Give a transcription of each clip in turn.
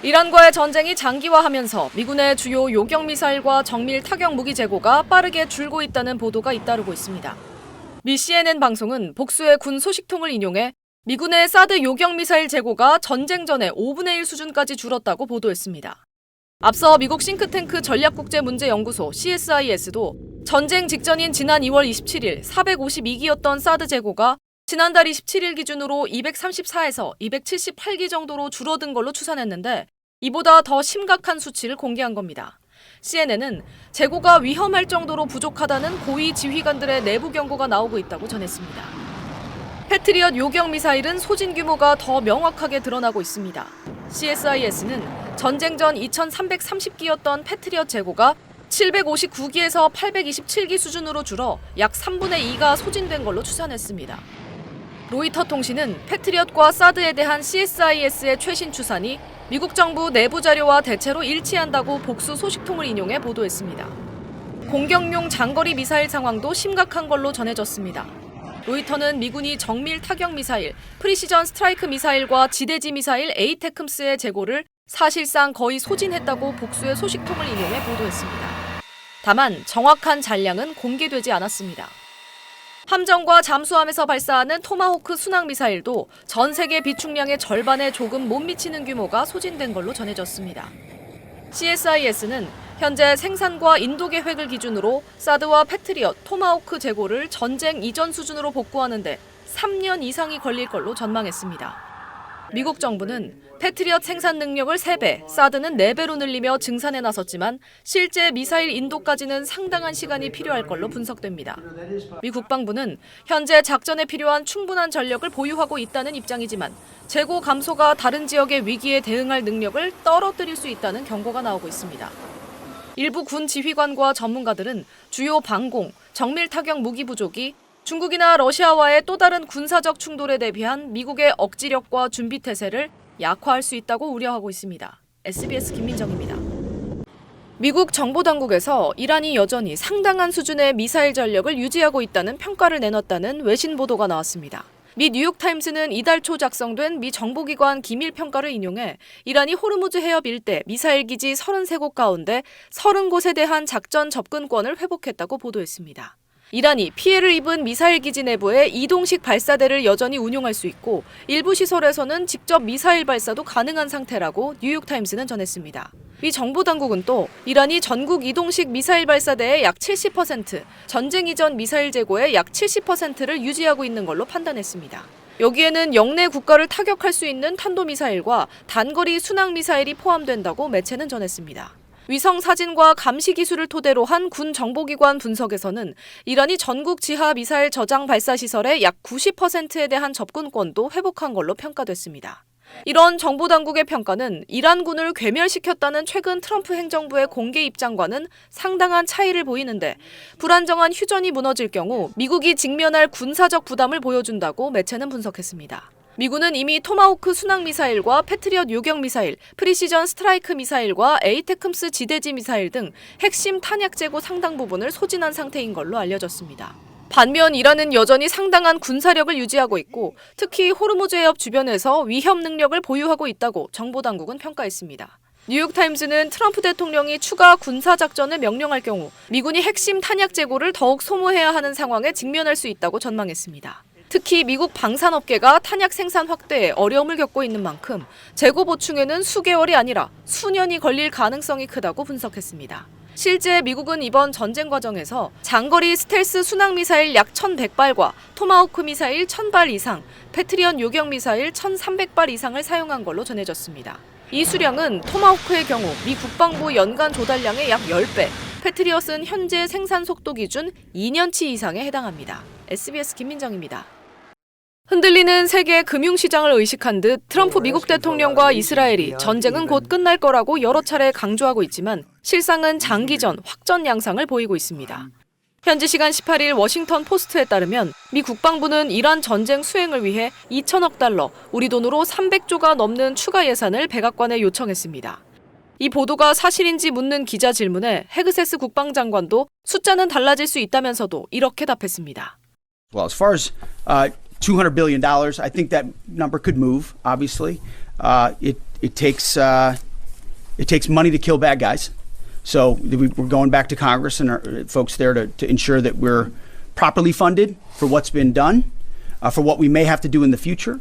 이란과의 전쟁이 장기화하면서 미군의 주요 요격 미사일과 정밀 타격 무기 재고가 빠르게 줄고 있다는 보도가 잇따르고 있습니다. 미 CNN 방송은 복수의 군 소식통을 인용해 미군의 사드 요격 미사일 재고가 전쟁 전의 5분의 1 수준까지 줄었다고 보도했습니다. 앞서 미국 싱크탱크 전략국제문제연구소 CSIS도 전쟁 직전인 지난 2월 27일 452기였던 사드 재고가 지난달 27일 기준으로 234에서 278기 정도로 줄어든 걸로 추산했는데 이보다 더 심각한 수치를 공개한 겁니다. CNN은 재고가 위험할 정도로 부족하다는 고위 지휘관들의 내부 경고가 나오고 있다고 전했습니다. 패트리엇 요격 미사일은 소진 규모가 더 명확하게 드러나고 있습니다. CSIS는 전쟁 전 2330기였던 패트리엇 재고가 759기에서 827기 수준으로 줄어 약 3분의 2가 소진된 걸로 추산했습니다. 로이터 통신은 패트리엇과 사드에 대한 CSIS의 최신 추산이 미국 정부 내부 자료와 대체로 일치한다고 복수 소식통을 인용해 보도했습니다. 공격용 장거리 미사일 상황도 심각한 걸로 전해졌습니다. 로이터는 미군이 정밀 타격 미사일, 프리시전 스트라이크 미사일과 지대지 미사일 에이테크스의 재고를 사실상 거의 소진했다고 복수의 소식통을 인용해 보도했습니다. 다만 정확한 잔량은 공개되지 않았습니다. 함정과 잠수함에서 발사하는 토마호크 순항 미사일도 전 세계 비축량의 절반에 조금 못 미치는 규모가 소진된 걸로 전해졌습니다. CSIS는 현재 생산과 인도 계획을 기준으로 사드와 패트리엇, 토마호크 재고를 전쟁 이전 수준으로 복구하는 데 3년 이상이 걸릴 걸로 전망했습니다. 미국 정부는 패트리엇 생산 능력을 3배, 사드는 4배로 늘리며 증산에 나섰지만 실제 미사일 인도까지는 상당한 시간이 필요할 걸로 분석됩니다. 미 국방부는 현재 작전에 필요한 충분한 전력을 보유하고 있다는 입장이지만 재고 감소가 다른 지역의 위기에 대응할 능력을 떨어뜨릴 수 있다는 경고가 나오고 있습니다. 일부 군 지휘관과 전문가들은 주요 방공, 정밀 타격 무기 부족이 중국이나 러시아와의 또 다른 군사적 충돌에 대비한 미국의 억지력과 준비 태세를 약화할 수 있다고 우려하고 있습니다. SBS 김민정입니다. 미국 정보당국에서 이란이 여전히 상당한 수준의 미사일 전력을 유지하고 있다는 평가를 내놨다는 외신 보도가 나왔습니다. 미 뉴욕타임스는 이달 초 작성된 미 정보기관 기밀평가를 인용해 이란이 호르무즈 해협 일대 미사일 기지 33곳 가운데 30곳에 대한 작전 접근권을 회복했다고 보도했습니다. 이란이 피해를 입은 미사일 기지 내부에 이동식 발사대를 여전히 운용할 수 있고 일부 시설에서는 직접 미사일 발사도 가능한 상태라고 뉴욕타임스는 전했습니다. 미 정보당국은 또 이란이 전국 이동식 미사일 발사대의 약 70%, 전쟁 이전 미사일 재고의 약 70%를 유지하고 있는 걸로 판단했습니다. 여기에는 영내 국가를 타격할 수 있는 탄도미사일과 단거리 순항미사일이 포함된다고 매체는 전했습니다. 위성 사진과 감시 기술을 토대로 한 군 정보기관 분석에서는 이란이 전국 지하 미사일 저장 발사 시설의 약 90%에 대한 접근권도 회복한 걸로 평가됐습니다. 이런 정보당국의 평가는 이란군을 괴멸시켰다는 최근 트럼프 행정부의 공개 입장과는 상당한 차이를 보이는데 불안정한 휴전이 무너질 경우 미국이 직면할 군사적 부담을 보여준다고 매체는 분석했습니다. 미군은 이미 토마호크 순항미사일과 패트리엇 요격미사일, 프리시전 스트라이크 미사일과 에이테크스 지대지 미사일 등 핵심 탄약 재고 상당 부분을 소진한 상태인 걸로 알려졌습니다. 반면 이란은 여전히 상당한 군사력을 유지하고 있고 특히 호르무즈 해협 주변에서 위협 능력을 보유하고 있다고 정보당국은 평가했습니다. 뉴욕타임즈는 트럼프 대통령이 추가 군사작전을 명령할 경우 미군이 핵심 탄약 재고를 더욱 소모해야 하는 상황에 직면할 수 있다고 전망했습니다. 특히 미국 방산업계가 탄약 생산 확대에 어려움을 겪고 있는 만큼 재고 보충에는 수개월이 아니라 수년이 걸릴 가능성이 크다고 분석했습니다. 실제 미국은 이번 전쟁 과정에서 장거리 스텔스 순항미사일 약 1,100발과 토마호크 미사일 1,000발 이상, 패트리엇 요격 미사일 1,300발 이상을 사용한 걸로 전해졌습니다. 이 수량은 토마호크의 경우 미 국방부 연간 조달량의 약 10배, 패트리엇은 현재 생산 속도 기준 2년치 이상에 해당합니다. SBS 김민정입니다. 흔들리는 세계 금융시장을 의식한 듯 트럼프 미국 대통령과 이스라엘이 전쟁은 곧 끝날 거라고 여러 차례 강조하고 있지만 실상은 장기전, 확전 양상을 보이고 있습니다. 현지 시간 18일 워싱턴 포스트에 따르면 미 국방부는 이란 전쟁 수행을 위해 2천억 달러, 우리 돈으로 300조가 넘는 추가 예산을 백악관에 요청했습니다. 이 보도가 사실인지 묻는 기자 질문에 헤그세스 국방장관도 숫자는 달라질 수 있다면서도 이렇게 답했습니다. Well, as far as $200 billion, I think that number could move, obviously. It takes It takes money to kill bad guys. So we're going back to Congress and our folks there to ensure that we're properly funded for what's been done, for what we may have to do in the future.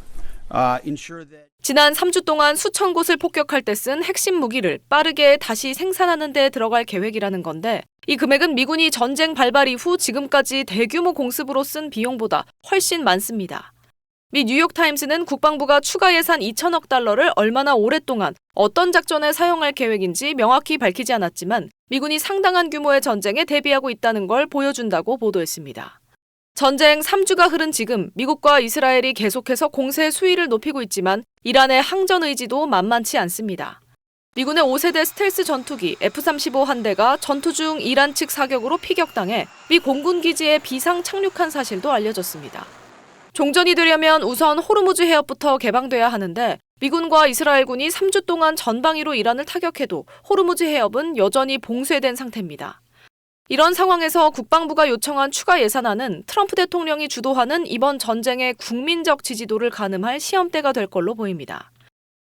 Ensure that. 지난 3주 동안 수천 곳을 폭격할 때 쓴 핵심 무기를 빠르게 다시 생산하는 데 들어갈 계획이라는 건데 이 금액은 미군이 전쟁 발발 이후 지금까지 대규모 공습으로 쓴 비용보다 훨씬 많습니다. 미 뉴욕타임스는 국방부가 추가 예산 2천억 달러를 얼마나 오랫동안 어떤 작전에 사용할 계획인지 명확히 밝히지 않았지만 미군이 상당한 규모의 전쟁에 대비하고 있다는 걸 보여준다고 보도했습니다. 전쟁 3주가 흐른 지금 미국과 이스라엘이 계속해서 공세 수위를 높이고 있지만 이란의 항전 의지도 만만치 않습니다. 미군의 5세대 스텔스 전투기 F-35 한 대가 전투 중 이란 측 사격으로 피격당해 미 공군 기지에 비상 착륙한 사실도 알려졌습니다. 종전이 되려면 우선 호르무즈 해협부터 개방돼야 하는데 미군과 이스라엘군이 3주 동안 전방위로 이란을 타격해도 호르무즈 해협은 여전히 봉쇄된 상태입니다. 이런 상황에서 국방부가 요청한 추가 예산안은 트럼프 대통령이 주도하는 이번 전쟁의 국민적 지지도를 가늠할 시험대가 될 걸로 보입니다.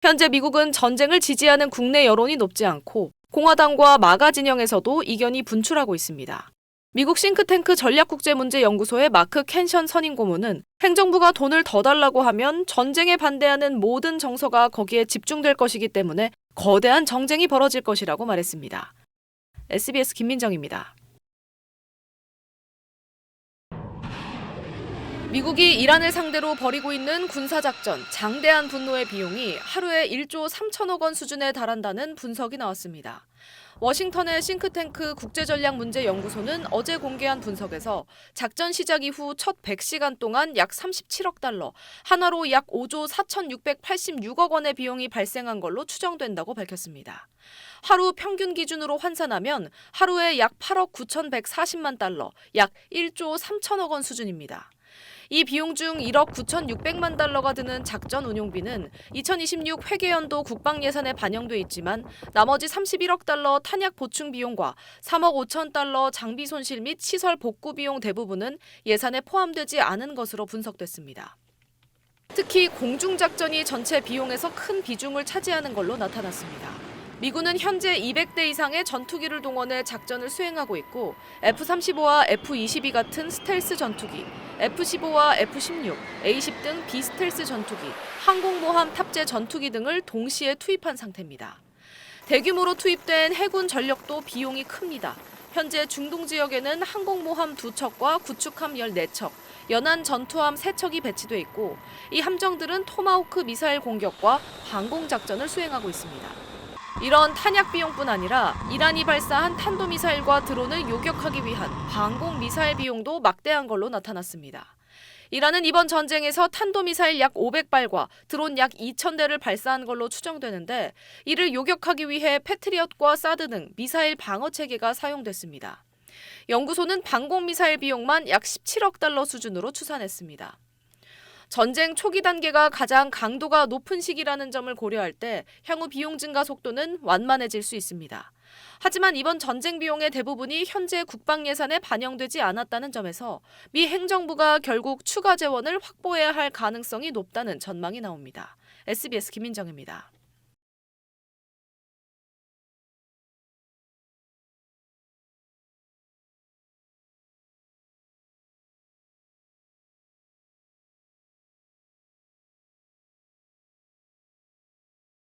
현재 미국은 전쟁을 지지하는 국내 여론이 높지 않고 공화당과 마가 진영에서도 이견이 분출하고 있습니다. 미국 싱크탱크 전략국제문제연구소의 마크 켄션 선임 고문은 행정부가 돈을 더 달라고 하면 전쟁에 반대하는 모든 정서가 거기에 집중될 것이기 때문에 거대한 정쟁이 벌어질 것이라고 말했습니다. SBS 김민정입니다. 미국이 이란을 상대로 벌이고 있는 군사작전, 장대한 분노의 비용이 하루에 1조 3천억 원 수준에 달한다는 분석이 나왔습니다. 워싱턴의 싱크탱크 국제전략문제연구소는 어제 공개한 분석에서 작전 시작 이후 첫 100시간 동안 약 37억 달러, 한화로 약 5조 4,686억 원의 비용이 발생한 걸로 추정된다고 밝혔습니다. 하루 평균 기준으로 환산하면 하루에 약 8억 9,140만 달러, 약 1조 3천억 원 수준입니다. 이 비용 중 1억 9,600만 달러가 드는 작전 운용비는 2026 회계연도 국방 예산에 반영돼 있지만 나머지 31억 달러 탄약 보충 비용과 3억 5천 달러 장비 손실 및 시설 복구 비용 대부분은 예산에 포함되지 않은 것으로 분석됐습니다. 특히 공중작전이 전체 비용에서 큰 비중을 차지하는 걸로 나타났습니다. 미군은 현재 200대 이상의 전투기를 동원해 작전을 수행하고 있고 F-35와 F-22 같은 스텔스 전투기, F-15와 F-16, A-10 등 비스텔스 전투기, 항공모함 탑재 전투기 등을 동시에 투입한 상태입니다. 대규모로 투입된 해군 전력도 비용이 큽니다. 현재 중동 지역에는 항공모함 2척과 구축함 14척, 연안 전투함 3척이 배치돼 있고 이 함정들은 토마호크 미사일 공격과 방공작전을 수행하고 있습니다. 이런 탄약 비용뿐 아니라 이란이 발사한 탄도미사일과 드론을 요격하기 위한 방공미사일 비용도 막대한 걸로 나타났습니다. 이란은 이번 전쟁에서 탄도미사일 약 500발과 드론 약 2,000대를 발사한 걸로 추정되는데 이를 요격하기 위해 패트리엇과 사드 등 미사일 방어체계가 사용됐습니다. 연구소는 방공미사일 비용만 약 17억 달러 수준으로 추산했습니다. 전쟁 초기 단계가 가장 강도가 높은 시기라는 점을 고려할 때 향후 비용 증가 속도는 완만해질 수 있습니다. 하지만 이번 전쟁 비용의 대부분이 현재 국방 예산에 반영되지 않았다는 점에서 미 행정부가 결국 추가 재원을 확보해야 할 가능성이 높다는 전망이 나옵니다. SBS 김민정입니다.